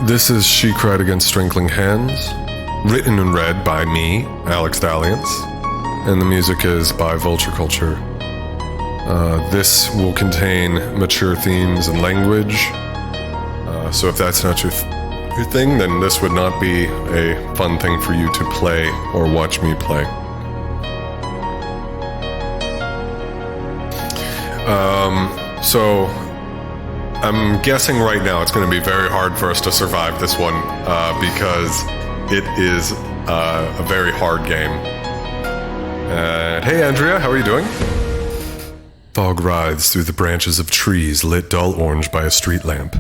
This is She Cried Against Strangling Hands, written and read by me, Alex Dalliance, and the music is by Vulture. This will contain mature themes and language, so if that's not your thing, then this would not be a fun thing for you to play or watch me play. So I'm guessing right now it's going to be very hard for us to survive this one because it is a very hard game. Hey Andrea, how are you doing? Fog writhes through the branches of trees lit dull orange by a street lamp.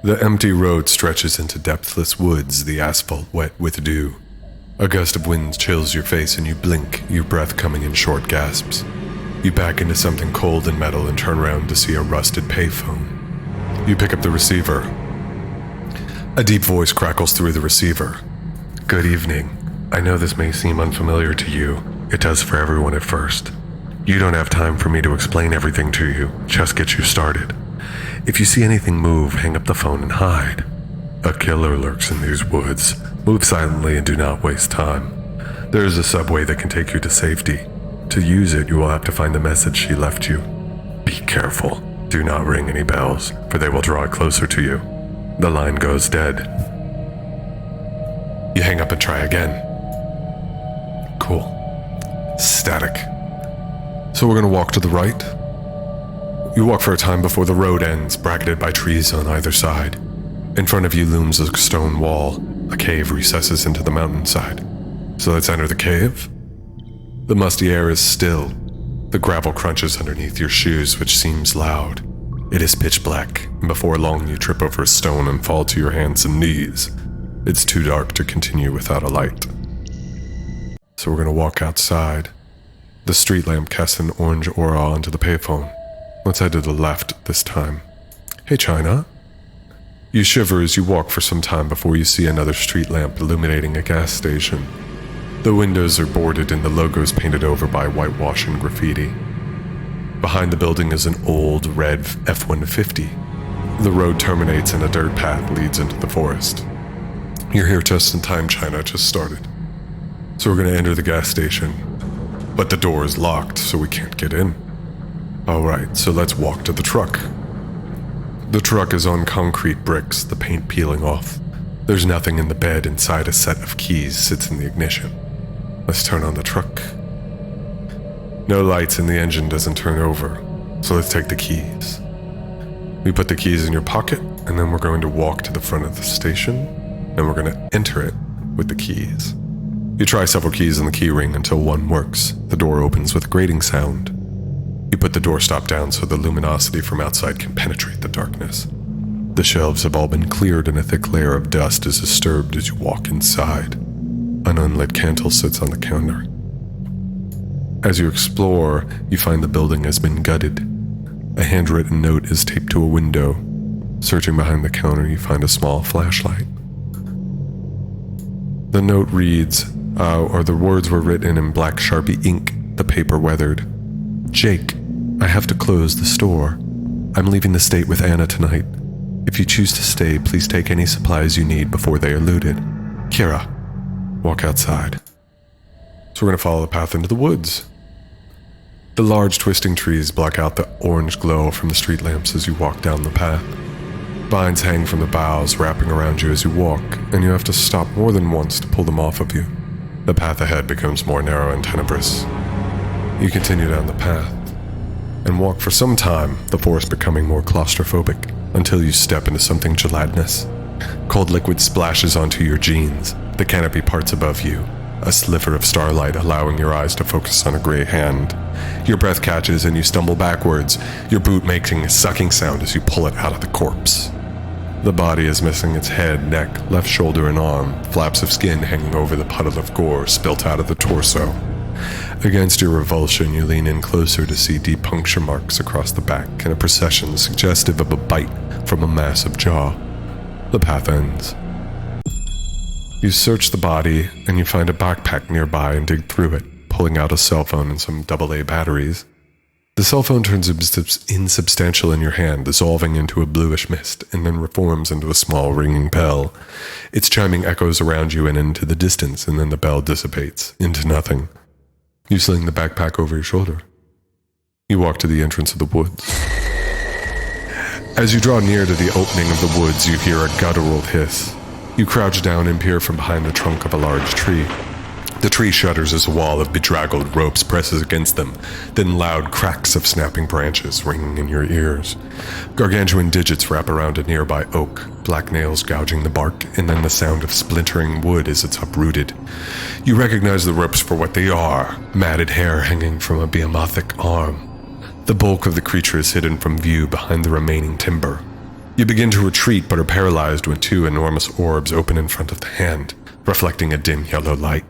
The empty road stretches into depthless woods, the asphalt wet with dew. A gust of wind chills your face and you blink, your breath coming in short gasps. You back into something cold and metal and turn around to see a rusted payphone. You pick up the receiver. A deep voice crackles through the receiver. Good evening. I know this may seem unfamiliar to you. It does for everyone at first. You don't have time for me to explain everything to you, just get you started. If you see anything move, hang up the phone and hide. A killer lurks in these woods. Move silently and do not waste time. There is a subway that can take you to safety. To use it, you will have to find the message she left you. Be careful. Do not ring any bells, for they will draw it closer to you. The line goes dead. You hang up and try again. Cool. Static. So we're going to walk to the right. You walk for a time before the road ends, bracketed by trees on either side. In front of you looms a stone wall. A cave recesses into the mountainside. So let's enter the cave. The musty air is still. The gravel crunches underneath your shoes, which seems loud. It is pitch black, and before long you trip over a stone and fall to your hands and knees. It's too dark to continue without a light. So we're going to walk outside. The street lamp casts an orange aura onto the payphone. Let's head to the left this time. Hey China. You shiver as you walk for some time before you see another street lamp illuminating a gas station. The windows are boarded and the logos painted over by whitewash and graffiti. Behind the building is an old red F-150. The road terminates and a dirt path leads into the forest. You're here just in time, China just started. So we're going to enter the gas station. But the door is locked, so we can't get in. Alright, so let's walk to the truck. The truck is on concrete bricks, the paint peeling off. There's nothing in the bed. Inside, a set of keys sits in the ignition. Let's turn on the truck. No lights and the engine doesn't turn over, so let's take the keys. We put the keys in your pocket, and then we're going to walk to the front of the station, and we're going to enter it with the keys. You try several keys on the key ring until one works. The door opens with a grating sound. You put the doorstop down so the luminosity from outside can penetrate the darkness. The shelves have all been cleared and a thick layer of dust is disturbed as you walk inside. An unlit candle sits on the counter. As you explore, you find the building has been gutted. A handwritten note is taped to a window. Searching behind the counter, you find a small flashlight. The note reads, or the words were written in black Sharpie ink, the paper weathered. Jake, I have to close the store. I'm leaving the state with Anna tonight. If you choose to stay, please take any supplies you need before they are looted. Kira. Walk outside. So we're going to follow the path into the woods. The large twisting trees block out the orange glow from the street lamps as you walk down the path. Vines hang from the boughs, wrapping around you as you walk, and you have to stop more than once to pull them off of you. The path ahead becomes more narrow and tenebrous. You continue down the path and walk for some time, the forest becoming more claustrophobic, until you step into something gelatinous. Cold liquid splashes onto your jeans. The canopy parts above you, a sliver of starlight allowing your eyes to focus on a gray hand. Your breath catches and you stumble backwards, your boot making a sucking sound as you pull it out of the corpse. The body is missing its head, neck, left shoulder and arm, flaps of skin hanging over the puddle of gore spilt out of the torso. Against your revulsion, you lean in closer to see deep puncture marks across the back and a procession suggestive of a bite from a massive jaw. The path ends. You search the body and you find a backpack nearby and dig through it, pulling out a cell phone and some AA batteries. The cell phone turns insubstantial in your hand, dissolving into a bluish mist, and then reforms into a small ringing bell. Its chiming echoes around you and into the distance, and then the bell dissipates into nothing. You sling the backpack over your shoulder. You walk to the entrance of the woods. As you draw near to the opening of the woods, you hear a guttural hiss. You crouch down and peer from behind the trunk of a large tree. The tree shudders as a wall of bedraggled ropes presses against them, then loud cracks of snapping branches ringing in your ears. Gargantuan digits wrap around a nearby oak, black nails gouging the bark, and then the sound of splintering wood as it's uprooted. You recognize the ropes for what they are, matted hair hanging from a behemoth's arm. The bulk of the creature is hidden from view behind the remaining timber. You begin to retreat but are paralyzed when two enormous orbs open in front of the hand, reflecting a dim yellow light.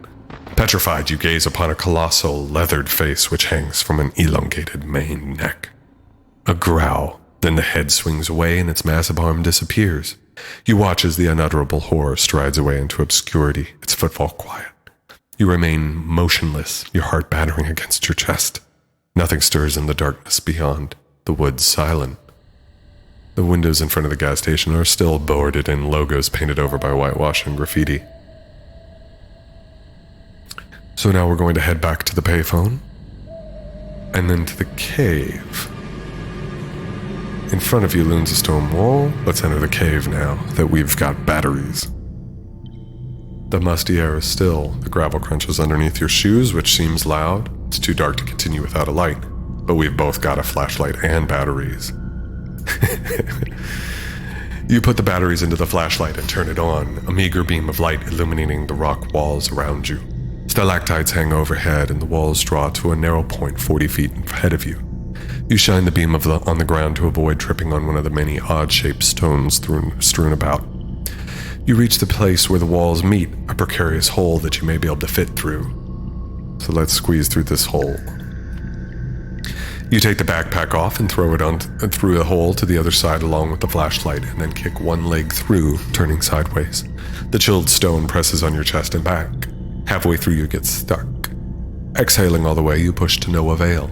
Petrified, you gaze upon a colossal, leathered face which hangs from an elongated maned neck. A growl, then the head swings away and its massive arm disappears. You watch as the unutterable horror strides away into obscurity, its footfall quiet. You remain motionless, your heart battering against your chest. Nothing stirs in the darkness beyond, the woods silent. The windows in front of the gas station are still boarded and logos painted over by whitewash and graffiti. So now we're going to head back to the payphone, and then to the cave. In front of you looms a stone wall. Let's enter the cave now that we've got batteries. The musty air is still. The gravel crunches underneath your shoes, which seems loud. It's too dark to continue without a light, but we've both got a flashlight and batteries. You put the batteries into the flashlight and turn it on, a meager beam of light illuminating the rock walls around you. Stalactites hang overhead and the walls draw to a narrow point 40 feet ahead of you. You shine the beam on the ground to avoid tripping on one of the many odd-shaped stones strewn about. You reach the place where the walls meet, a precarious hole that you may be able to fit through. So let's squeeze through this hole. You take the backpack off and throw it through the hole to the other side along with the flashlight, and then kick one leg through, turning sideways. The chilled stone presses on your chest and back. Halfway through, you get stuck. Exhaling all the way, you push to no avail.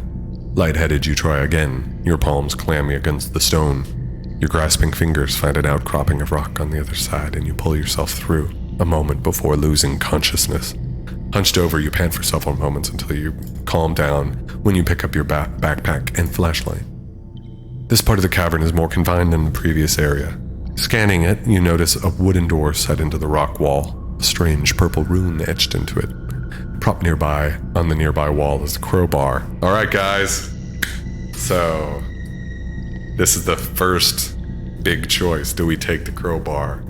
Lightheaded, you try again, your palms clammy against the stone. Your grasping fingers find an outcropping of rock on the other side, and you pull yourself through, a moment before losing consciousness. Hunched over, you pant for several moments until you calm down when you pick up your backpack and flashlight. This part of the cavern is more confined than the previous area. Scanning it, you notice a wooden door set into the rock wall. A strange purple rune etched into it. Propped on the nearby wall is a crowbar. Alright guys, so this is the first big choice. Do we take the crowbar?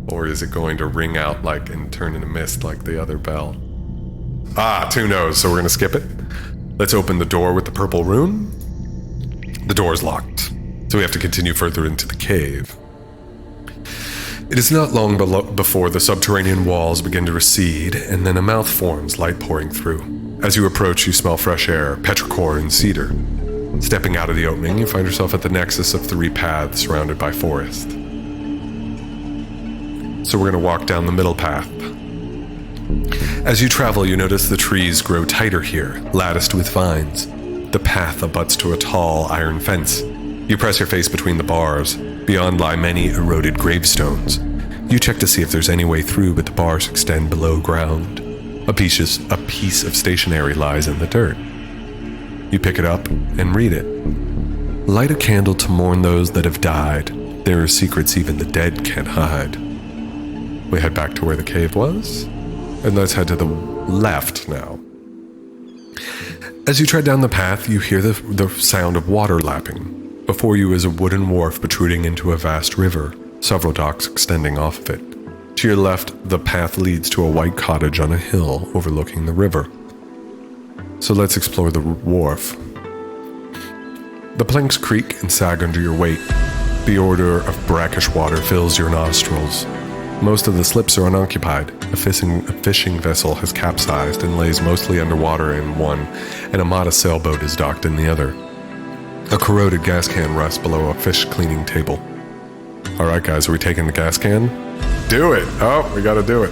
Or is it going to ring out and turn into mist like the other bell? Who knows, so we're going to skip it. Let's open the door with the purple rune. The door's locked, so we have to continue further into the cave. It is not long before the subterranean walls begin to recede, and then a mouth forms, light pouring through. As you approach, you smell fresh air, petrichor and cedar. Stepping out of the opening, you find yourself at the nexus of 3 paths surrounded by forest. So we're going to walk down the middle path. As you travel, you notice the trees grow tighter here, latticed with vines. The path abuts to a tall iron fence. You press your face between the bars. Beyond lie many eroded gravestones. You check to see if there's any way through, but the bars extend below ground. A piece of stationery lies in the dirt. You pick it up and read it. Light a candle to mourn those that have died. There are secrets even the dead can't hide. We head back to where the cave was, and let's head to the left now. As you tread down the path, you hear the sound of water lapping. Before you is a wooden wharf protruding into a vast river, several docks extending off of it. To your left, the path leads to a white cottage on a hill overlooking the river. So let's explore the wharf. The planks creak and sag under your weight. The odor of brackish water fills your nostrils. Most of the slips are unoccupied. A fishing vessel has capsized and lays mostly underwater in one, and a modest sailboat is docked in the other. A corroded gas can rests below a fish cleaning table. Alright guys, are we taking the gas can? Do it! Oh, we gotta do it.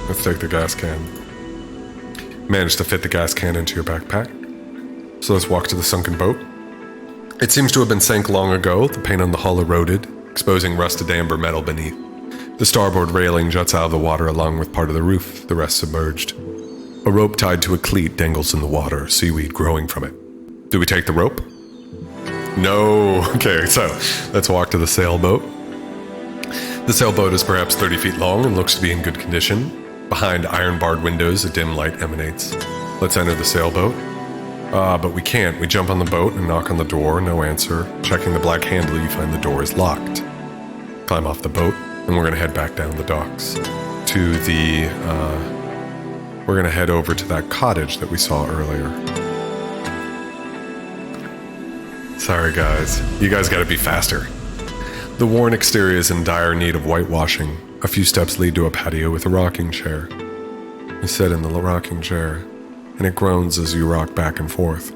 Let's take the gas can. Managed to fit the gas can into your backpack. So let's walk to the sunken boat. It seems to have been sank long ago, the paint on the hull eroded, exposing rusted amber metal beneath. The starboard railing juts out of the water along with part of the roof, the rest submerged. A rope tied to a cleat dangles in the water, seaweed growing from it. Do we take the rope? No. Okay, so let's walk to the sailboat. The sailboat is perhaps 30 feet long and looks to be in good condition. Behind iron-barred windows, a dim light emanates. Let's enter the sailboat. But we can't. We jump on the boat and knock on the door, no answer. Checking the black handle, you find the door is locked. Climb off the boat, and we're gonna head back down the docks to the, we're gonna head over to that cottage that we saw earlier. Sorry guys, you guys gotta be faster. The worn exterior is in dire need of whitewashing. A few steps lead to a patio with a rocking chair. You sit in the rocking chair, and it groans as you rock back and forth.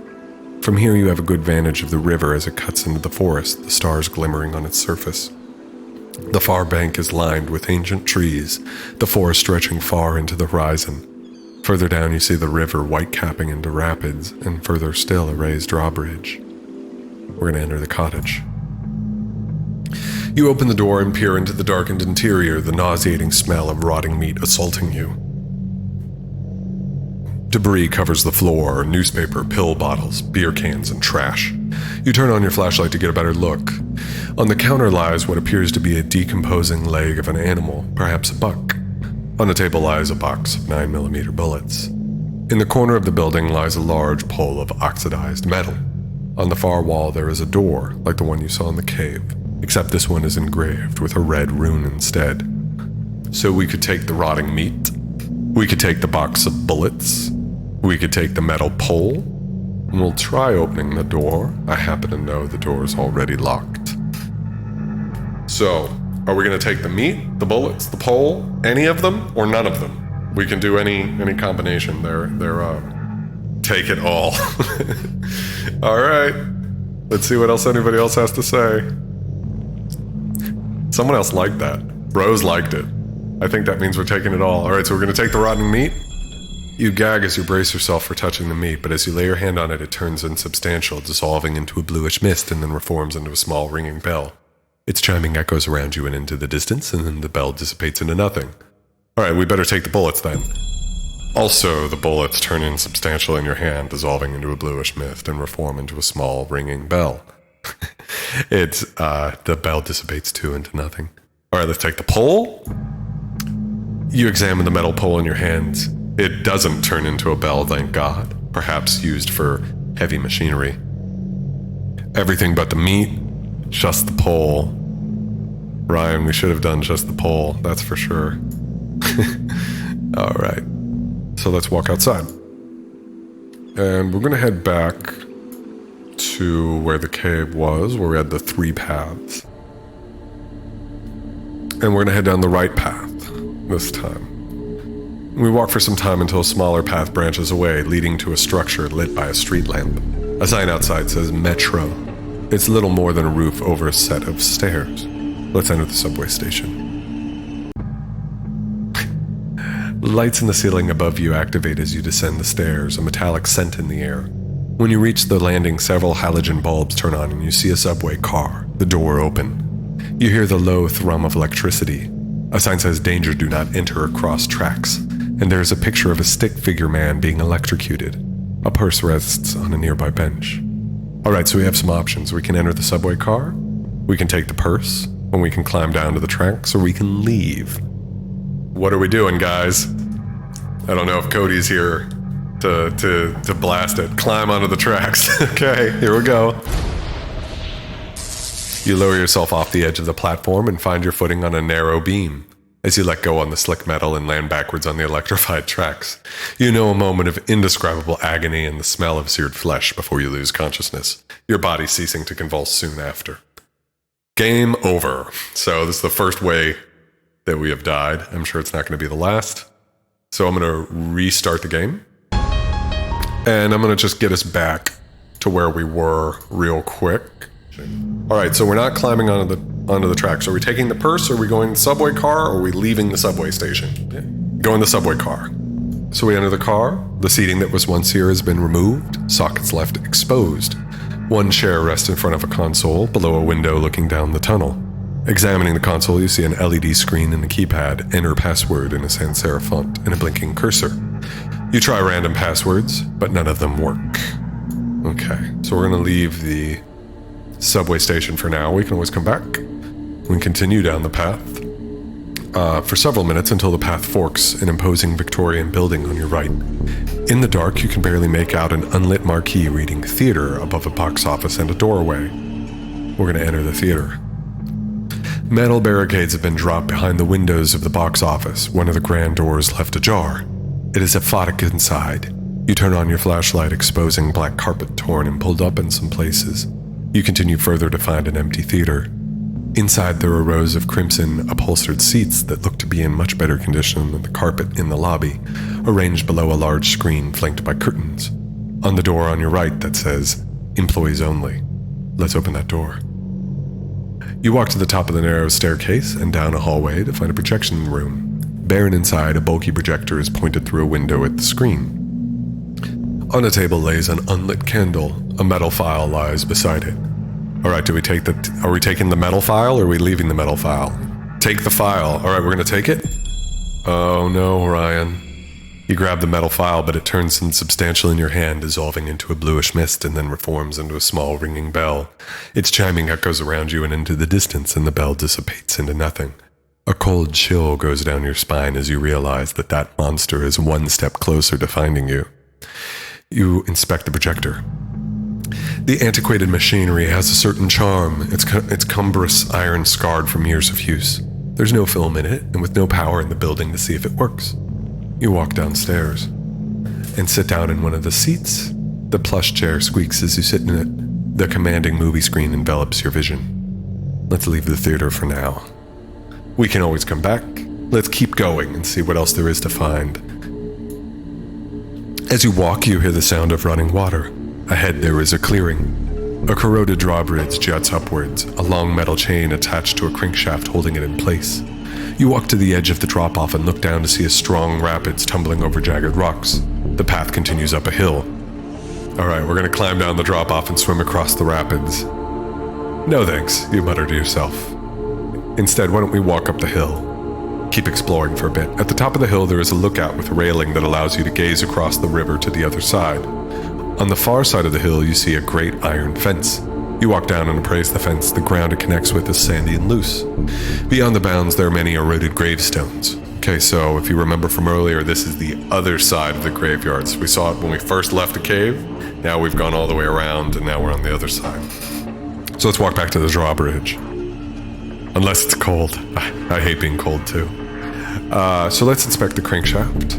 From here you have a good vantage of the river as it cuts into the forest, the stars glimmering on its surface. The far bank is lined with ancient trees, the forest stretching far into the horizon. Further down you see the river white-capping into rapids, and further still a raised drawbridge. We're going to enter the cottage. You open the door and peer into the darkened interior, the nauseating smell of rotting meat assaulting you. Debris covers the floor, newspaper, pill bottles, beer cans, and trash. You turn on your flashlight to get a better look. On the counter lies what appears to be a decomposing leg of an animal, perhaps a buck. On the table lies a box of 9mm bullets. In the corner of the building lies a large pole of oxidized metal. On the far wall there is a door, like the one you saw in the cave, except this one is engraved with a red rune instead. So we could take the rotting meat, we could take the box of bullets, we could take the metal pole, and we'll try opening the door. I happen to know the door is already locked. So, are we going to take the meat, the bullets, the pole, any of them, or none of them? We can do any combination thereof. Take it all. All right. Let's see what else anybody else has to say. Someone else liked that. Rose liked it. I think that means we're taking it all. All right, so we're going to take the rotten meat. You gag as you brace yourself for touching the meat, but as you lay your hand on it, it turns insubstantial, dissolving into a bluish mist and then reforms into a small ringing bell. Its chiming echoes around you and into the distance, and then the bell dissipates into nothing. All right, we better take the bullets then. Also, the bullets turn insubstantial in your hand, dissolving into a bluish mist and reform into a small ringing bell. The bell dissipates too into nothing. All right, let's take the pole. You examine the metal pole in your hands. It doesn't turn into a bell, thank God. Perhaps used for heavy machinery. Everything but the meat, just the pole. Ryan, we should have done just the pole, that's for sure. All right. So let's walk outside. And we're going to head back to where the cave was, where we had the 3 paths. And we're going to head down the right path this time. We walk for some time until a smaller path branches away, leading to a structure lit by a street lamp. A sign outside says Metro. It's little more than a roof over a set of stairs. Let's enter the subway station. Lights in the ceiling above you activate as you descend the stairs, a metallic scent in the air. When you reach the landing, several halogen bulbs turn on and you see a subway car, the door open. You hear the low thrum of electricity. A sign says, "Danger, do not enter across tracks." And there is a picture of a stick figure man being electrocuted. A purse rests on a nearby bench. Alright, so we have some options. We can enter the subway car, we can take the purse, and we can climb down to the tracks, or we can leave. What are we doing, guys? I don't know if Cody's here to blast it. Climb onto the tracks. Okay, here we go. You lower yourself off the edge of the platform and find your footing on a narrow beam. As you let go on the slick metal and land backwards on the electrified tracks, you know a moment of indescribable agony and the smell of seared flesh before you lose consciousness, your body ceasing to convulse soon after. Game over. So this is the first way that we have died. I'm sure it's not going to be the last. So I'm going to restart the game. And I'm going to just get us back to where we were real quick. Alright, so we're not climbing onto the tracks. Are we taking the purse? Are we going the subway car? Or are we leaving the subway station? Going the subway car. So we enter the car. The seating that was once here has been removed. Sockets left exposed. One chair rests in front of a console below a window looking down the tunnel. Examining the console, you see an LED screen and a keypad, enter password in a sans serif font, and a blinking cursor. You try random passwords, but none of them work. Okay, so we're going to leave the subway station for now. We can always come back. We can continue down the path for several minutes until the path forks an imposing Victorian building on your right. In the dark, you can barely make out an unlit marquee reading theater above a box office and a doorway. We're going to enter the theater. Metal barricades have been dropped behind the windows of the box office. One of the grand doors left ajar. It is aphotic inside. You turn on your flashlight, exposing black carpet torn and pulled up in some places. You continue further to find an empty theater. Inside there are rows of crimson upholstered seats that look to be in much better condition than the carpet in the lobby, arranged below a large screen flanked by curtains. On the door on your right that says, "Employees Only." Let's open that door. You walk to the top of the narrow staircase and down a hallway to find a projection room. Barren inside, a bulky projector is pointed through a window at the screen. On a table lays an unlit candle. A metal file lies beside it. All right, are we taking the metal file or are we leaving the metal file? Take the file. All right, we're going to take it? Oh no, Ryan. You grab the metal file, but it turns insubstantial in your hand, dissolving into a bluish mist and then reforms into a small ringing bell. Its chiming echoes around you and into the distance, and the bell dissipates into nothing. A cold chill goes down your spine as you realize that that monster is one step closer to finding you. You inspect the projector. The antiquated machinery has a certain charm. It's cumbrous iron scarred from years of use. There's no film in it, and with no power in the building to see if it works. You walk downstairs and sit down in one of the seats. The plush chair squeaks as you sit in it. The commanding movie screen envelops your vision. Let's leave the theater for now. We can always come back. Let's keep going and see what else there is to find. As you walk, you hear the sound of running water. Ahead there is a clearing. A corroded drawbridge juts upwards, a long metal chain attached to a crankshaft holding it in place. You walk to the edge of the drop-off and look down to see a strong rapids tumbling over jagged rocks. The path continues up a hill. All right, we're going to climb down the drop-off and swim across the rapids. No thanks, you mutter to yourself. Instead, why don't we walk up the hill? Keep exploring for a bit. At the top of the hill, there is a lookout with a railing that allows you to gaze across the river to the other side. On the far side of the hill, you see a great iron fence. You walk down and appraise the fence. The ground it connects with is sandy and loose. Beyond the bounds, there are many eroded gravestones. Okay, so if you remember from earlier, this is the other side of the graveyards. We saw it when we first left the cave. Now we've gone all the way around, and now we're on the other side. So let's walk back to the drawbridge. Unless it's cold. I hate being cold too. So let's inspect the crankshaft.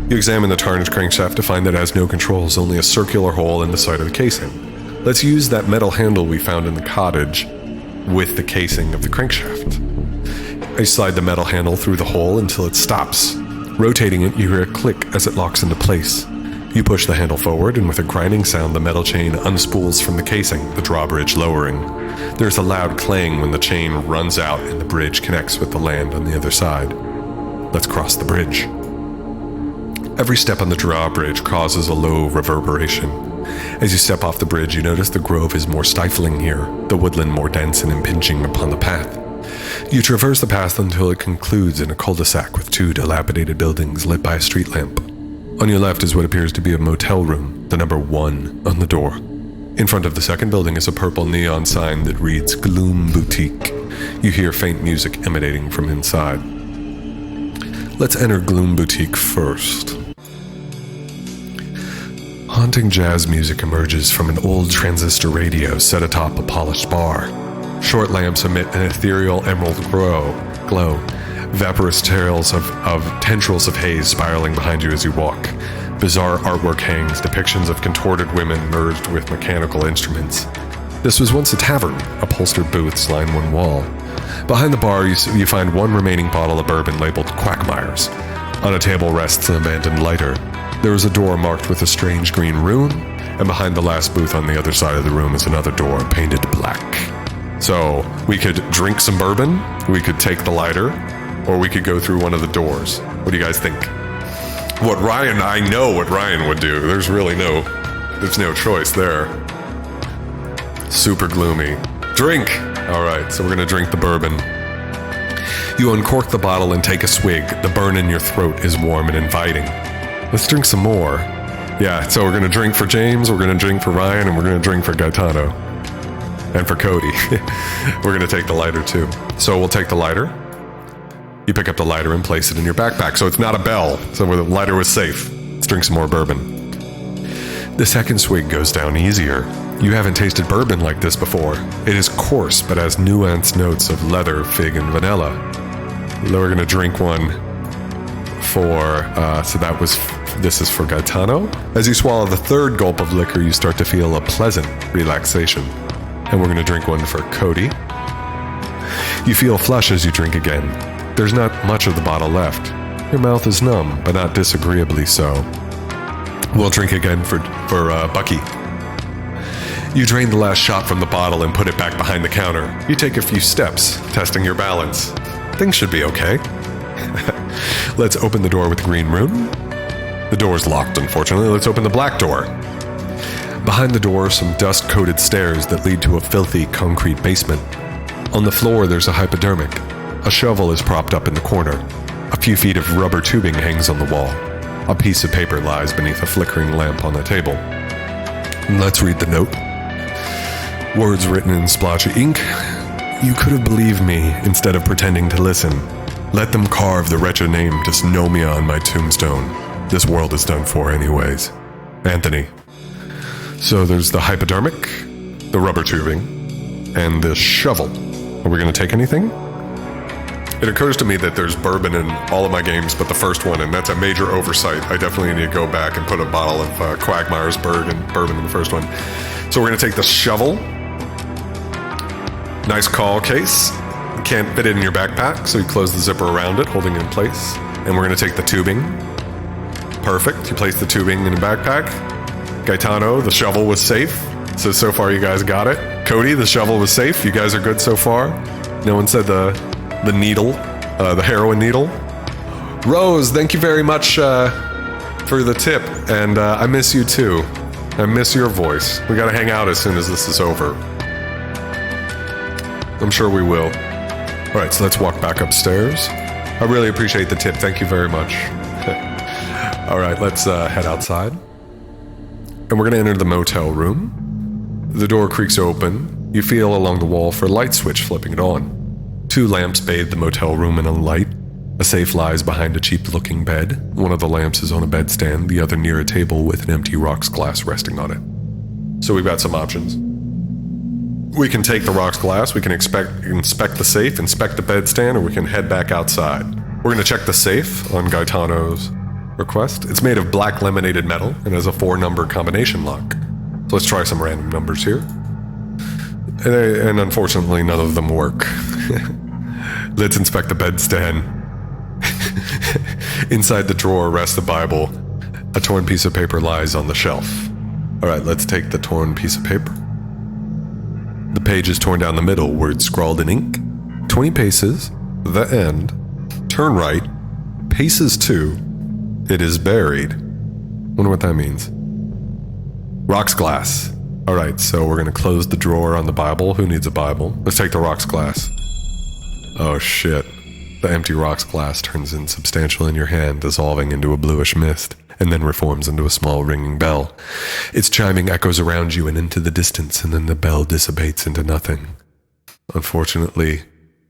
You examine the tarnished crankshaft to find that it has no controls, only a circular hole in the side of the casing. Let's use that metal handle we found in the cottage with the casing of the crankshaft. I slide the metal handle through the hole until it stops. Rotating it, you hear a click as it locks into place. You push the handle forward, and with a grinding sound, the metal chain unspools from the casing, the drawbridge lowering. There's a loud clang when the chain runs out and the bridge connects with the land on the other side. Let's cross the bridge. Every step on the drawbridge causes a low reverberation. As you step off the bridge, you notice the grove is more stifling here, the woodland more dense and impinging upon the path. You traverse the path until it concludes in a cul-de-sac with two dilapidated buildings lit by a street lamp. On your left is what appears to be a motel room, the number 1 on the door. In front of the second building is a purple neon sign that reads Gloom Boutique. You hear faint music emanating from inside. Let's enter Gloom Boutique first. Haunting jazz music emerges from an old transistor radio set atop a polished bar. Short lamps emit an ethereal emerald glow. Vaporous tendrils of haze spiraling behind you as you walk. Bizarre artwork hangs, depictions of contorted women merged with mechanical instruments. This was once a tavern. Upholstered booths line one wall. Behind the bar, you find one remaining bottle of bourbon labeled Quagmire's. On a table rests an abandoned lighter. There is a door marked with a strange green rune, and behind the last booth on the other side of the room is another door painted black. So, we could drink some bourbon, we could take the lighter, or we could go through one of the doors. What do you guys think? I know what Ryan would do. There's no choice there. Super gloomy. Drink! Alright, so we're gonna drink the bourbon. You uncork the bottle and take a swig. The burn in your throat is warm and inviting. Let's drink some more. Yeah, so we're gonna drink for James, we're gonna drink for Ryan, and we're gonna drink for Gaetano. And for Cody. We're gonna take the lighter too. So we'll take the lighter. You pick up the lighter and place it in your backpack. So it's not a bell. So the lighter was safe. Let's drink some more bourbon. The second swig goes down easier. You haven't tasted bourbon like this before. It is coarse, but has nuanced notes of leather, fig, and vanilla. We're gonna drink one for, this is for Gaetano. As you swallow the third gulp of liquor, you start to feel a pleasant relaxation. And we're gonna drink one for Cody. You feel flush as you drink again. There's not much of the bottle left. Your mouth is numb, but not disagreeably so. We'll drink again for Bucky. You drain the last shot from the bottle and put it back behind the counter. You take a few steps, testing your balance. Things should be okay. Let's open the door with the green room. The door's locked, unfortunately. Let's open the black door. Behind the door, some dust-coated stairs that lead to a filthy concrete basement. On the floor, there's a hypodermic. A shovel is propped up in the corner. A few feet of rubber tubing hangs on the wall. A piece of paper lies beneath a flickering lamp on the table. Let's read the note. Words written in splotchy ink. You could have believed me instead of pretending to listen. Let them carve the wretched name Dysnomia on my tombstone. This world is done for anyways. Anthony. So there's the hypodermic, the rubber tubing, and the shovel. Are we going to take anything? It occurs to me that there's bourbon in all of my games but the first one, and that's a major oversight. I definitely need to go back and put a bottle of Quagmire's bourbon in the first one. So we're going to take the shovel. Nice call, Case. You can't fit it in your backpack, so you close the zipper around it, holding it in place. And we're going to take the tubing. Perfect. You place the tubing in the backpack. Gaetano, the shovel was safe. So far you guys got it. Cody, the shovel was safe. You guys are good so far. No one said the needle, the heroin needle. Rose, thank you very much for the tip. And I miss you too. I miss your voice. We gotta hang out as soon as this is over. I'm sure we will. All right, so let's walk back upstairs. I really appreciate the tip. Thank you very much. All right, let's head outside. And we're going to enter the motel room. The door creaks open. You feel along the wall for a light switch, flipping it on. 2 lamps bathe the motel room in a light. A safe lies behind a cheap-looking bed. One of the lamps is on a bedstand, the other near a table with an empty rocks glass resting on it. So we've got some options. We can take the rocks glass, we can inspect the safe, inspect the bedstand, or we can head back outside. We're going to check the safe on Gaetano's request. It's made of black laminated metal and has a 4-number combination lock. So let's try some random numbers here. And unfortunately, none of them work. Let's inspect the bedstand. Inside the drawer rests the Bible. A torn piece of paper lies on the shelf. All right, let's take the torn piece of paper. The page is torn down the middle, words scrawled in ink. 20 paces, the end. Turn right, paces 2. It is buried. Wonder what that means. Rocks glass. All right, so we're going to close the drawer on the Bible. Who needs a Bible? Let's take the rocks glass. Oh shit. The empty rocks glass turns insubstantial in your hand, dissolving into a bluish mist, and then reforms into a small ringing bell. Its chiming echoes around you and into the distance, and then the bell dissipates into nothing. Unfortunately,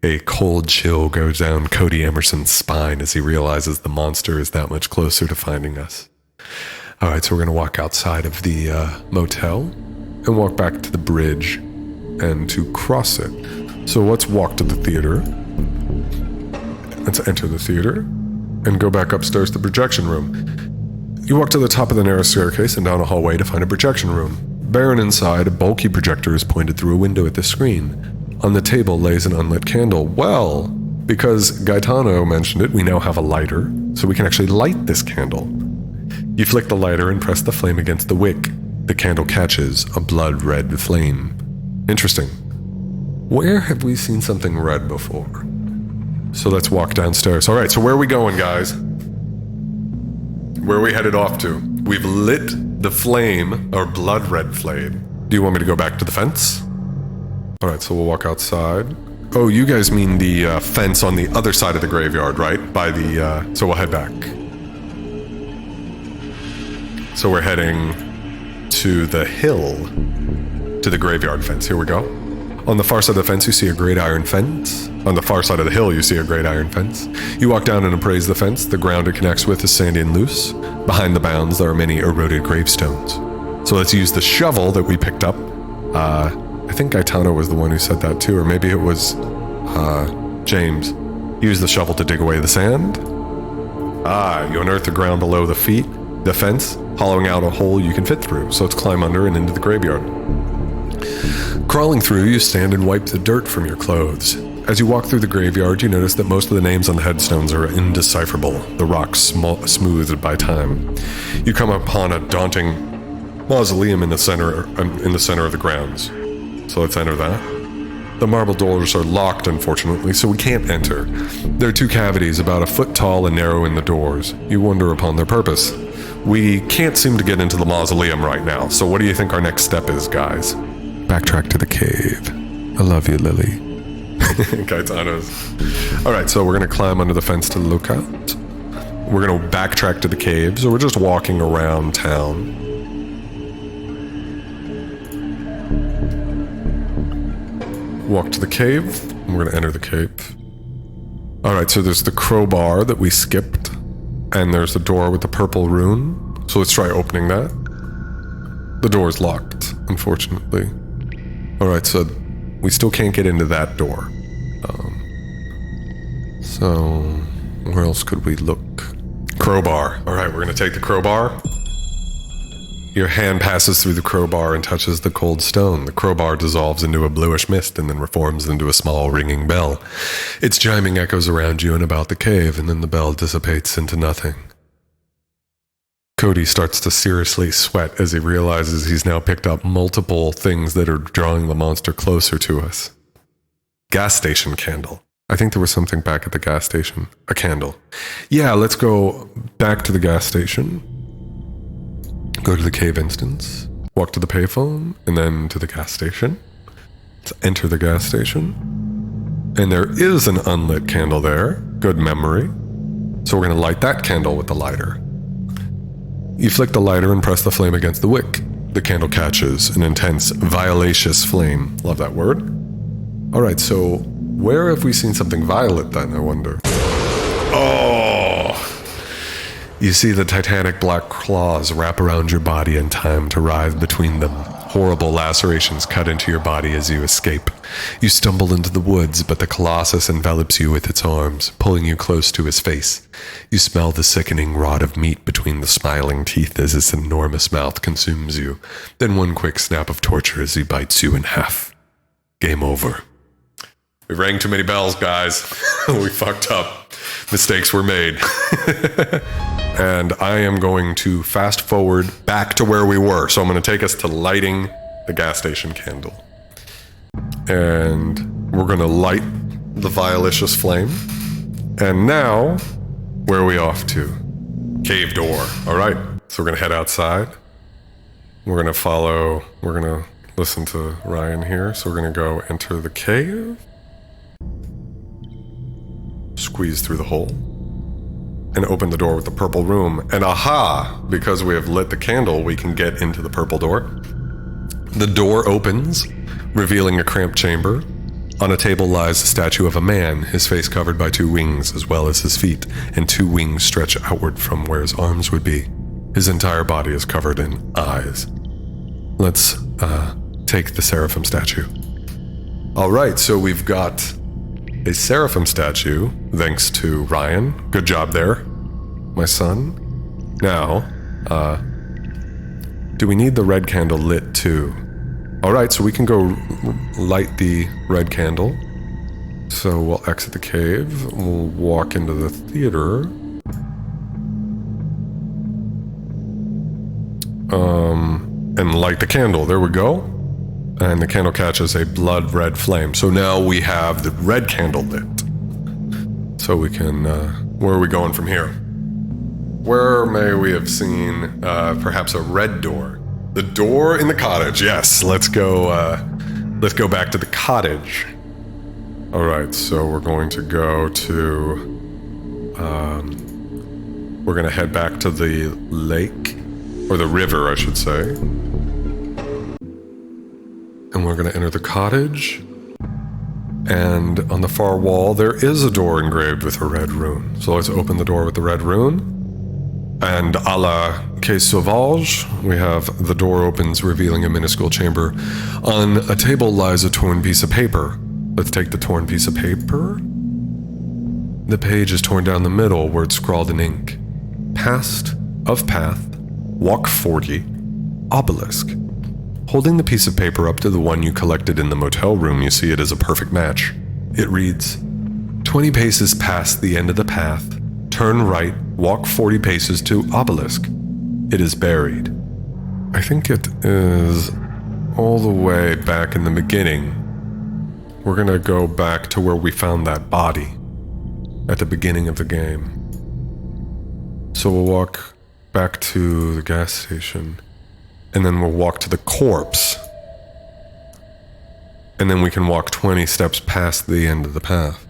a cold chill goes down Cody Emerson's spine as he realizes the monster is that much closer to finding us. All right, so we're going to walk outside of the motel and walk back to the bridge and to cross it. So let's walk to the theater. Let's enter the theater and go back upstairs to the projection room. You walk to the top of the narrow staircase and down a hallway to find a projection room. Barren inside, a bulky projector is pointed through a window at the screen. On the table lays an unlit candle. Well, because Gaetano mentioned it, we now have a lighter, so we can actually light this candle. You flick the lighter and press the flame against the wick. The candle catches, a blood-red flame. Interesting. Where have we seen something red before? So let's walk downstairs. All right, so where are we going, guys? Where are we headed off to? We've lit the flame, or blood-red flame. Do you want me to go back to the fence? Alright, so we'll walk outside. Oh, you guys mean the fence on the other side of the graveyard, right? By the, so we'll head back. So we're heading to the hill, to the graveyard fence. Here we go. On the far side of the fence, you see a great iron fence. On the far side of the hill, you see a great iron fence. You walk down and appraise the fence. The ground it connects with is sandy and loose. Behind the bounds, there are many eroded gravestones. So let's use the shovel that we picked up. I think Gaetano was the one who said that too, or maybe it was James. Use the shovel to dig away the sand. You unearth the ground below the fence, hollowing out a hole you can fit through, so let's climb under and into the graveyard. Crawling through, you stand and wipe the dirt from your clothes. As you walk through the graveyard, you notice that most of the names on the headstones are indecipherable, the rocks smoothed by time. You come upon a daunting mausoleum in the center of the grounds. So let's enter that. The marble doors are locked, unfortunately, so we can't enter. There are two cavities about a foot tall and narrow in the doors. You wonder upon their purpose. We can't seem to get into the mausoleum right now, so what do you think our next step is, guys? Backtrack to the cave. I love you, Lily. Gaetano's. Alright, so we're gonna climb under the fence to look out. We're gonna backtrack to the cave, so we're just walking around town. Walk to the cave. We're gonna enter the cave. Alright, so there's the crowbar that we skipped, and there's the door with the purple rune. So let's try opening that. The door is locked, unfortunately. Alright, so we still can't get into that door. So where else could we look? Crowbar. Alright, we're gonna take the crowbar. Your hand passes through the crowbar and touches the cold stone. The crowbar dissolves into a bluish mist and then reforms into a small ringing bell. Its chiming echoes around you and about the cave, and then the bell dissipates into nothing. Cody starts to seriously sweat as he realizes he's now picked up multiple things that are drawing the monster closer to us. Gas station candle. I think there was something back at the gas station. A candle. Yeah, let's go back to the gas station. Go to the cave instance. Walk to the payphone, and then to the gas station. Let's enter the gas station. And there is an unlit candle there. Good memory. So we're going to light that candle with the lighter. You flick the lighter and press the flame against the wick. The candle catches an intense, violacious flame. Love that word. Alright, so where have we seen something violet then, I wonder? Oh! You see the titanic black claws wrap around your body in time to writhe between them. Horrible lacerations cut into your body as you escape. You stumble into the woods, but the Colossus envelops you with its arms, pulling you close to his face. You smell the sickening rot of meat between the smiling teeth as its enormous mouth consumes you. Then one quick snap of torture as he bites you in half. Game over. We rang too many bells, guys. We fucked up. Mistakes were made. And I am going to fast forward back to where we were. So I'm going to take us to lighting the gas station candle. And we're going to light the violacious flame. And now, where are we off to? Cave door. All right. So we're going to head outside. We're going to listen to Ryan here. So we're going to go enter the cave. Squeeze through the hole. And open the door with the purple room. And aha! Because we have lit the candle, we can get into the purple door. The door opens, revealing a cramped chamber. On a table lies a statue of a man, his face covered by two wings as well as his feet, and two wings stretch outward from where his arms would be. His entire body is covered in eyes. Let's take the seraphim statue. Alright, so we've got a seraphim statue, thanks to Ryan. Good job there, my son. Now, do we need the red candle lit too? Alright, so we can go light the red candle. So we'll exit the cave, we'll walk into the theater. And light the candle, there we go. And the candle catches a blood red flame. So now we have the red candle lit. So we can, where are we going from here? Where may we have seen perhaps a red door? The door in the cottage, yes. Let's go Let's go back to the cottage. Alright, so we're going to go to... we're going to head back to the lake, or the river, I should say. And we're going to enter the cottage. And on the far wall, there is a door engraved with a red rune. So let's open the door with the red rune. And a la Quai Sauvage, we have the door opens, revealing a minuscule chamber. On a table lies a torn piece of paper. Let's take the torn piece of paper. The page is torn down the middle, words scrawled in ink. Past of path, walk 40, obelisk. Holding the piece of paper up to the one you collected in the motel room, you see it is a perfect match. It reads, 20 paces past the end of the path, turn right, walk 40 paces to obelisk. It is buried. I think it is all the way back in the beginning. We're gonna go back to where we found that body at the beginning of the game. So we'll walk back to the gas station, and then we'll walk to the corpse, and then we can walk 20 steps past the end of the path.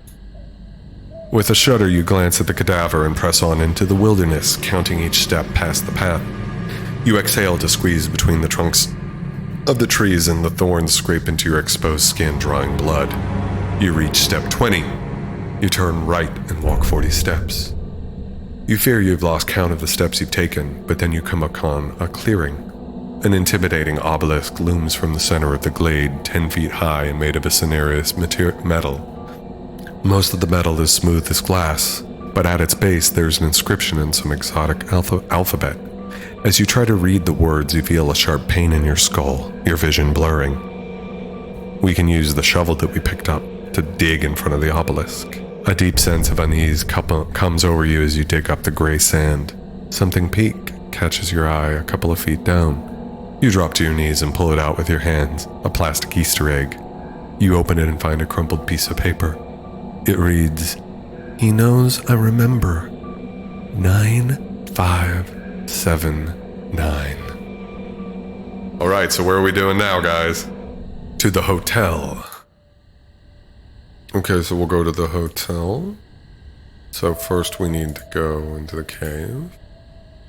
With a shudder, you glance at the cadaver and press on into the wilderness, counting each step past the path. You exhale to squeeze between the trunks of the trees, and the thorns scrape into your exposed skin, drawing blood. You reach step 20. You turn right and walk 40 steps. You fear you've lost count of the steps you've taken, but then you come upon a clearing. An intimidating obelisk looms from the center of the glade, 10 feet high and made of a cinerous metal. Most of the metal is smooth as glass, but at its base there's an inscription in some exotic alphabet. As you try to read the words, you feel a sharp pain in your skull, your vision blurring. We can use the shovel that we picked up to dig in front of the obelisk. A deep sense of unease comes over you as you dig up the gray sand. Something pink catches your eye a couple of feet down. You drop to your knees and pull it out with your hands, a plastic Easter egg. You open it and find a crumpled piece of paper. It reads, "He knows I remember. 9579. Alright, so where are we doing now, guys? To the hotel. Okay, so we'll go to the hotel. So first we need to go into the cave.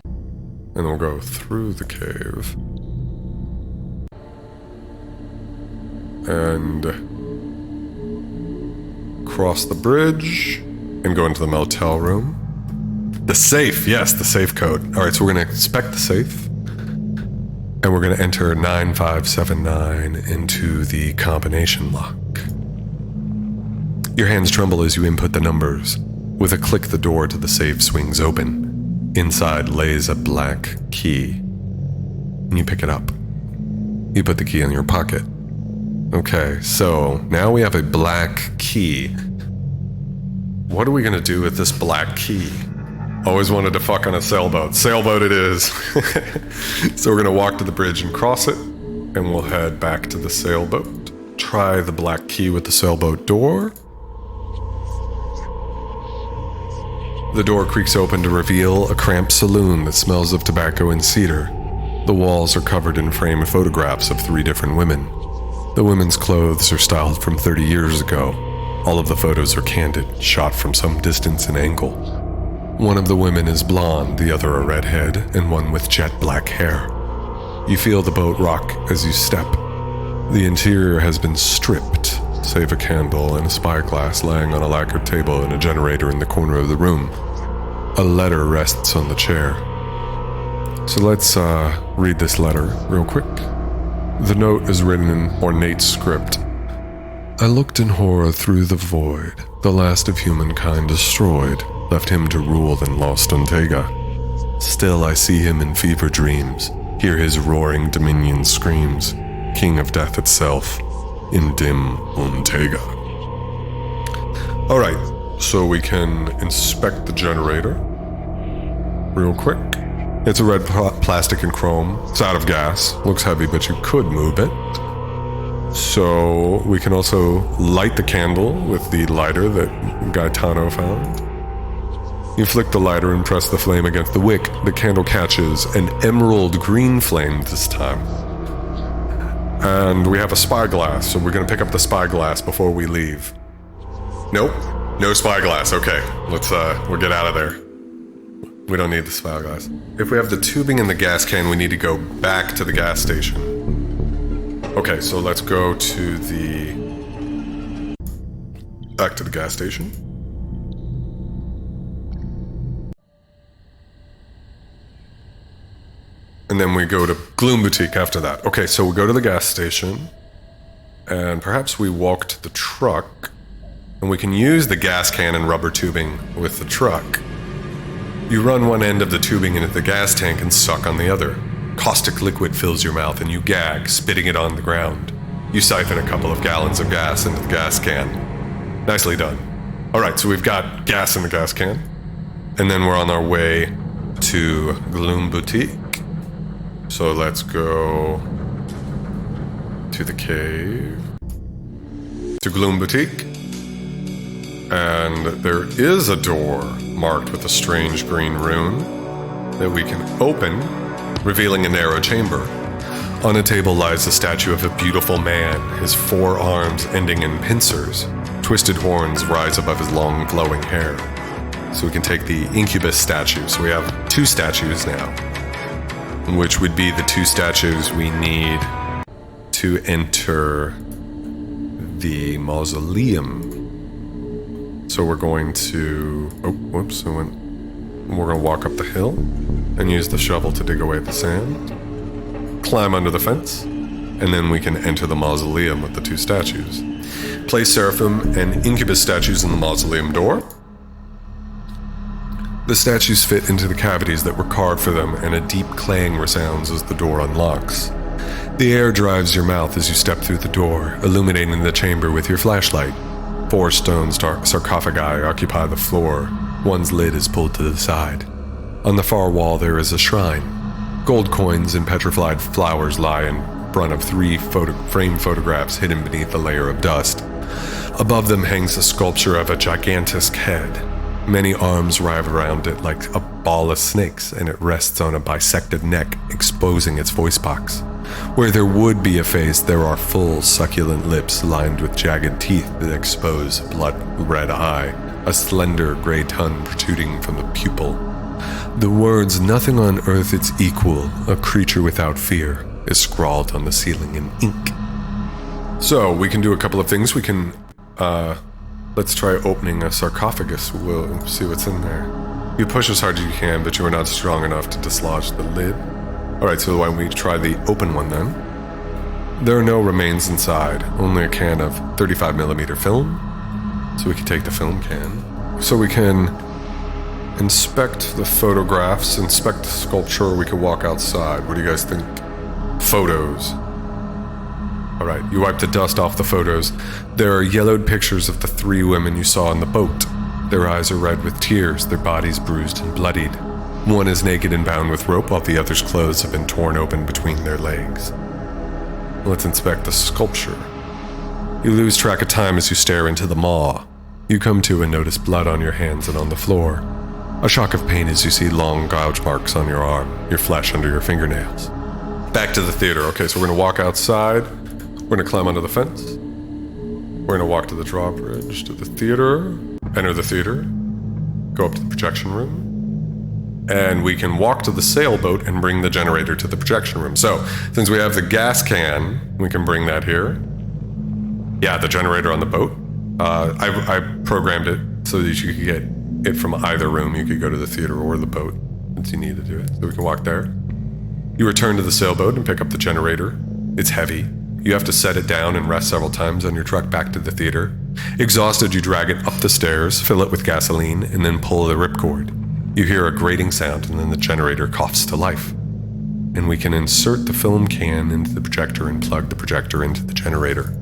And we'll go through the cave. And cross the bridge and go into the motel room. The safe, yes, the safe code. Alright, so we're going to inspect the safe. And we're going to enter 9579 into the combination lock. Your hands tremble as you input the numbers. With a click, the door to the safe swings open. Inside lays a black key. And you pick it up. You put the key in your pocket. Okay, so now we have a black key. What are we gonna do with this black key? Always wanted to fuck on a sailboat. Sailboat it is. So we're gonna walk to the bridge and cross it, and we'll head back to the sailboat. Try the black key with the sailboat door. The door creaks open to reveal a cramped saloon that smells of tobacco and cedar. The walls are covered in framed photographs of 3 different women. The women's clothes are styled from 30 years ago. All of the photos are candid, shot from some distance and angle. One of the women is blonde, the other a redhead, and one with jet black hair. You feel the boat rock as you step. The interior has been stripped, save a candle and a spyglass lying on a lacquered table and a generator in the corner of the room. A letter rests on the chair. So let's read this letter real quick. The note is written in ornate script. I looked in horror through the void. The last of humankind destroyed, left him to rule in lost Ontega. Still I see him in fever dreams, hear his roaring dominion screams, king of death itself, in dim Ontega. Alright, so we can inspect the generator real quick. It's a red plastic and chrome. It's out of gas. Looks heavy, but you could move it. So we can also light the candle with the lighter that Gaetano found. You flick the lighter and press the flame against the wick. The candle catches an emerald green flame this time. And we have a spyglass, so we're gonna pick up the spyglass before we leave. Nope, no spyglass. Okay, we'll get out of there. We don't need the spyglass. If we have the tubing and the gas can, we need to go back to the gas station. Okay, so let's go back to the gas station. And then we go to Gloom Boutique after that. Okay, so we go to the gas station, and perhaps we walk to the truck, and we can use the gas can and rubber tubing with the truck. You run one end of the tubing into the gas tank and suck on the other. Caustic liquid fills your mouth and you gag, spitting it on the ground. You siphon a couple of gallons of gas into the gas can. Nicely done. Alright, so we've got gas in the gas can, and then we're on our way to Gloom Boutique. So let's go to the cave, to Gloom Boutique, and there is a door marked with a strange green rune that we can open, revealing a narrow chamber. On a table lies a statue of a beautiful man, his 4 arms ending in pincers. Twisted horns rise above his long flowing hair. So we can take the incubus statue. So we have 2 statues now, which would be the 2 statues we need to enter the mausoleum. So we're going to... Oh, whoops, we're going to walk up the hill and use the shovel to dig away the sand, climb under the fence, and then we can enter the mausoleum with the 2 statues. Place seraphim and incubus statues in the mausoleum door. The statues fit into the cavities that were carved for them, and a deep clang resounds as the door unlocks. The air drives your mouth as you step through the door, illuminating the chamber with your flashlight. 4 stone sarcophagi occupy the floor. One's lid is pulled to the side. On the far wall there is a shrine. Gold coins and petrified flowers lie in front of 3 framed photographs hidden beneath a layer of dust. Above them hangs a sculpture of a gigantic head. Many arms writhe around it like a ball of snakes, and it rests on a bisected neck, exposing its voice box. Where there would be a face, there are full, succulent lips lined with jagged teeth that expose a blood-red eye, a slender gray tongue protruding from the pupil. The words, "Nothing on earth its equal, a creature without fear," is scrawled on the ceiling in ink. So, we can do a couple of things. We can, let's try opening a sarcophagus. We'll see what's in there. You push as hard as you can, but you are not strong enough to dislodge the lid. Alright, so why don't we try the open one then? There are no remains inside, only a can of 35mm film. So we can take the film can. So we can inspect the photographs, inspect the sculpture, we can walk outside. What do you guys think? Photos. Alright, you wipe the dust off the photos. There are yellowed pictures of the 3 women you saw on the boat. Their eyes are red with tears, their bodies bruised and bloodied. One is naked and bound with rope, while the other's clothes have been torn open between their legs. Let's inspect the sculpture. You lose track of time as you stare into the maw. You come to and notice blood on your hands and on the floor. A shock of pain as you see long gouge marks on your arm, your flesh under your fingernails. Back to the theater. Okay, so we're going to walk outside. We're going to climb under the fence. We're going to walk to the drawbridge, to the theater, enter the theater, go up to the projection room, and we can walk to the sailboat and bring the generator to the projection room. So, since we have the gas can, we can bring that here. Yeah, the generator on the boat. I programmed it so that you could get it from either room. You could go to the theater or the boat, since you need to do it. So we can walk there. You return to the sailboat and pick up the generator. It's heavy. You have to set it down and rest several times on your truck back to the theater. Exhausted, you drag it up the stairs, fill it with gasoline, and then pull the ripcord. You hear a grating sound, and then the generator coughs to life. And we can insert the film can into the projector and plug the projector into the generator.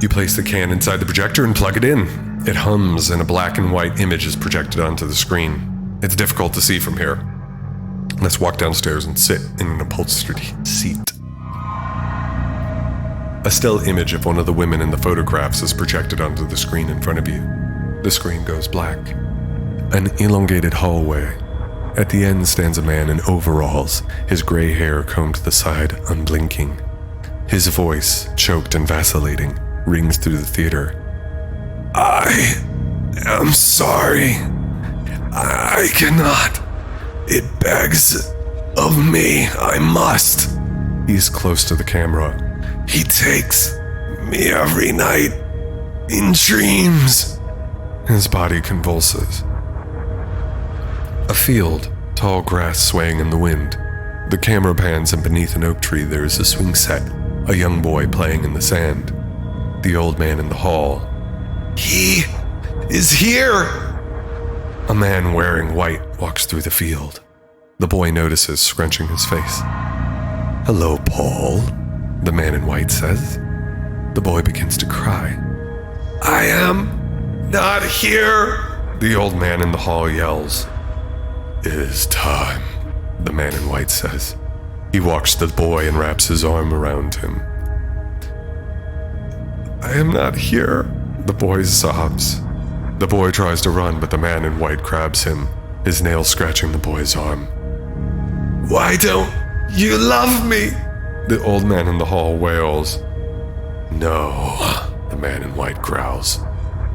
You place the can inside the projector and plug it in. It hums, and a black and white image is projected onto the screen. It's difficult to see from here. Let's walk downstairs and sit in an upholstered seat. A still image of one of the women in the photographs is projected onto the screen in front of you. The screen goes black. An elongated hallway. At the end stands a man in overalls, his gray hair combed to the side, unblinking. His voice, choked and vacillating, rings through the theater. I am sorry. I cannot. It begs of me. I must. He's close to the camera. He takes me every night in dreams. His body convulses. A field, tall grass swaying in the wind. The camera pans, and beneath an oak tree there is a swing set, a young boy playing in the sand. The old man in the hall. He is here! A man wearing white walks through the field. The boy notices, scrunching his face. Hello, Paul, the man in white says. The boy begins to cry. I am not here, the old man in the hall yells. It is time, the man in white says. He walks to the boy and wraps his arm around him. I am not here, the boy sobs. The boy tries to run, but the man in white grabs him, his nails scratching the boy's arm. Why don't you love me? The old man in the hall wails. No, the man in white growls.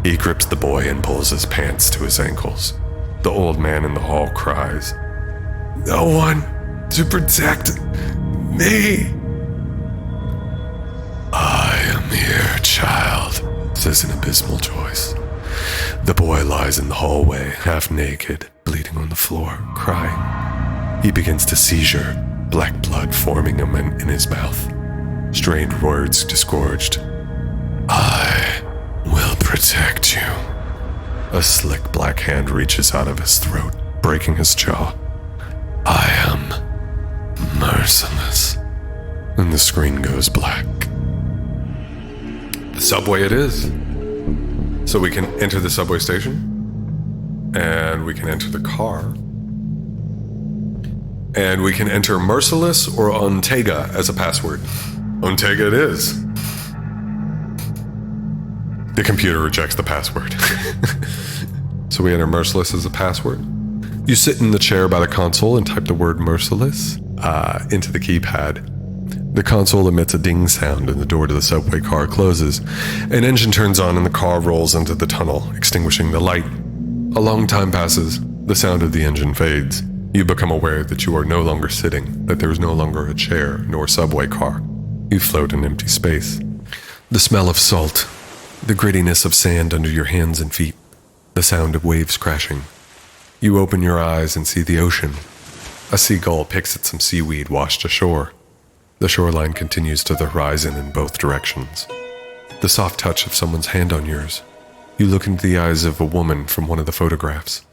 He grips the boy and pulls his pants to his ankles. The old man in the hall cries. No one to protect me. I am here, child, says an abysmal voice. The boy lies in the hallway, half naked, bleeding on the floor, crying. He begins to seizure, black blood forming in his mouth. Strained words disgorged. I will protect you. A slick black hand reaches out of his throat, breaking his jaw. I am merciless. And the screen goes black. The subway it is. So we can enter the subway station, and we can enter the car, and we can enter Merciless or Ontega as a password. Ontega it is. The computer rejects the password. So we enter Merciless as a password. You sit in the chair by the console and type the word Merciless into the keypad. The console emits a ding sound and the door to the subway car closes. An engine turns on and the car rolls into the tunnel, extinguishing the light. A long time passes. The sound of the engine fades. You become aware that you are no longer sitting, that there is no longer a chair nor subway car. You float in empty space. The smell of salt, the grittiness of sand under your hands and feet, the sound of waves crashing. You open your eyes and see the ocean. A seagull picks at some seaweed washed ashore. The shoreline continues to the horizon in both directions. The soft touch of someone's hand on yours. You look into the eyes of a woman from one of the photographs.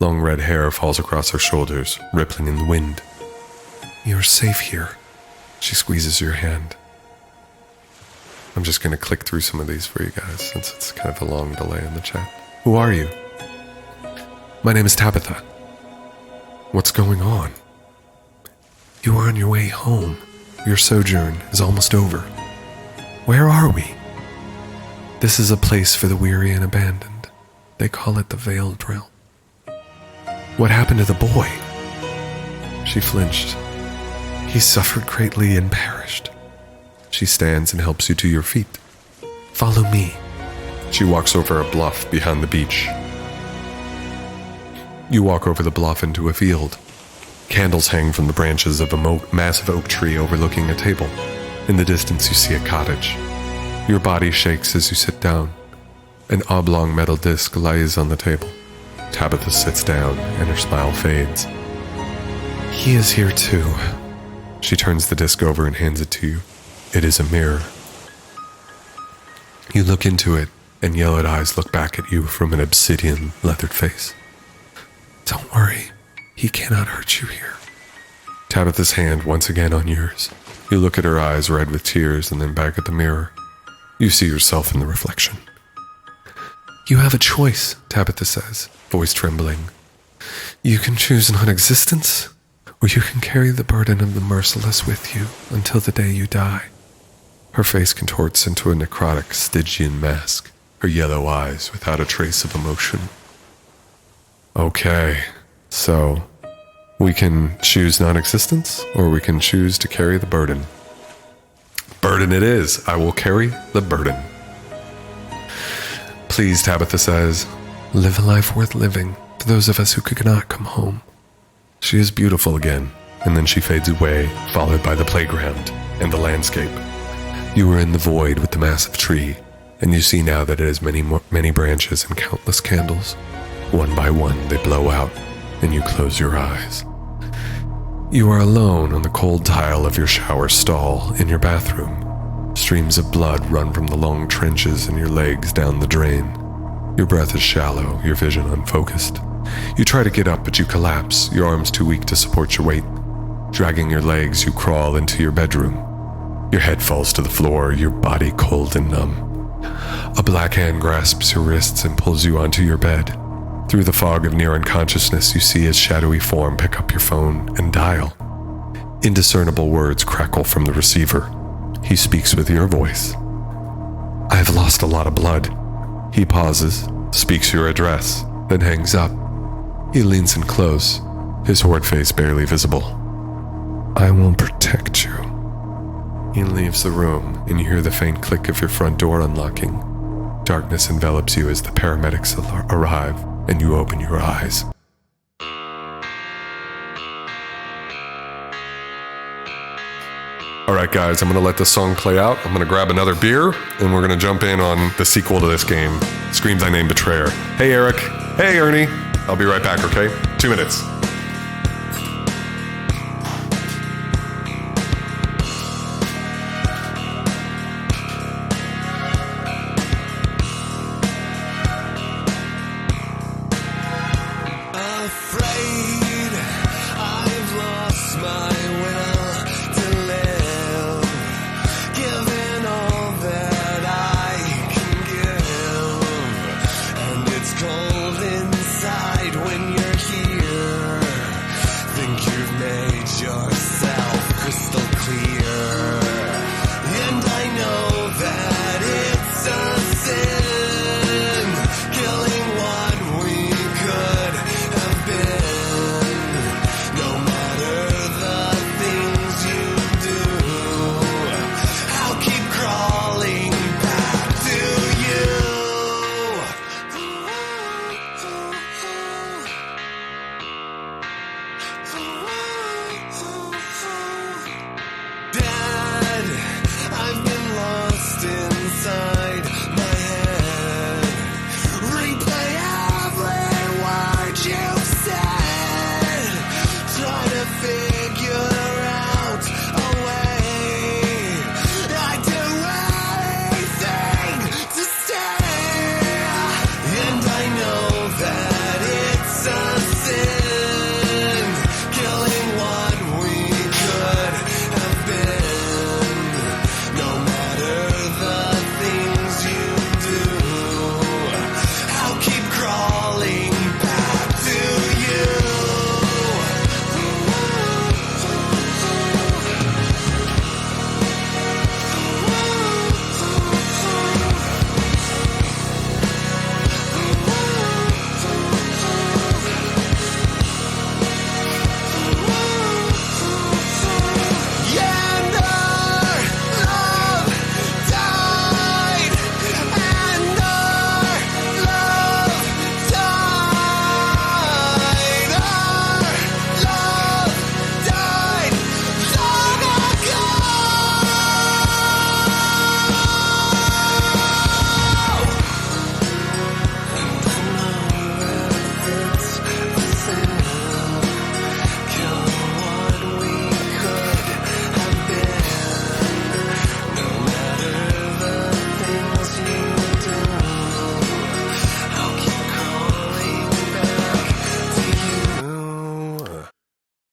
Long red hair falls across her shoulders, rippling in the wind. You're safe here. She squeezes your hand. I'm just going to click through some of these for you guys, since it's kind of a long delay in the chat. Who are you? My name is Tabitha. What's going on? You are on your way home. Your sojourn is almost over. Where are we? This is a place for the weary and abandoned. They call it the Veiled Realm. What happened to the boy? She flinched. He suffered greatly and perished. She stands and helps you to your feet. Follow me. She walks over a bluff behind the beach. You walk over the bluff into a field. Candles hang from the branches of a massive oak tree overlooking a table. In the distance you see a cottage. Your body shakes as you sit down. An oblong metal disc lies on the table. Tabitha sits down and her smile fades. He is here too. She turns the disc over and hands it to you. It is a mirror. You look into it and yellowed eyes look back at you from an obsidian leathered face. Don't worry. He cannot hurt you here. Tabitha's hand once again on yours. You look at her eyes red with tears and then back at the mirror. You see yourself in the reflection. You have a choice, Tabitha says, voice trembling. You can choose non-existence, or you can carry the burden of the merciless with you until the day you die. Her face contorts into a necrotic Stygian mask, her yellow eyes without a trace of emotion. Okay. So, we can choose non-existence, or we can choose to carry the burden. burden it is. I will carry the burden. Please, Tabitha says, live a life worth living for those of us who could not come home. She is beautiful again, and then she fades away, followed by the playground and the landscape. You are in the void with the massive tree, and you see now that it has many branches and countless candles. One by one, they blow out, and you close your eyes. You are alone on the cold tile of your shower stall in your bathroom. Streams of blood run from the long trenches in your legs down the drain. Your breath is shallow, your vision unfocused. You try to get up, but you collapse, your arms too weak to support your weight. Dragging your legs, you crawl into your bedroom. Your head falls to the floor, your body cold and numb. A black hand grasps your wrists and pulls you onto your bed. Through the fog of near unconsciousness, you see his shadowy form pick up your phone and dial. Indiscernible words crackle from the receiver. He speaks with your voice. I have lost a lot of blood. He pauses, speaks your address, then hangs up. He leans in close, his horrid face barely visible. I will protect you. He leaves the room, and you hear the faint click of your front door unlocking. Darkness envelops you as the paramedics arrive, and you open your eyes. Alright guys, I'm going to let this song play out. I'm going to grab another beer, and we're going to jump in on the sequel to this game, Screams I Named Betrayer. Hey Eric. Hey Ernie. I'll be right back, okay? 2 minutes. Yourself crystal clear.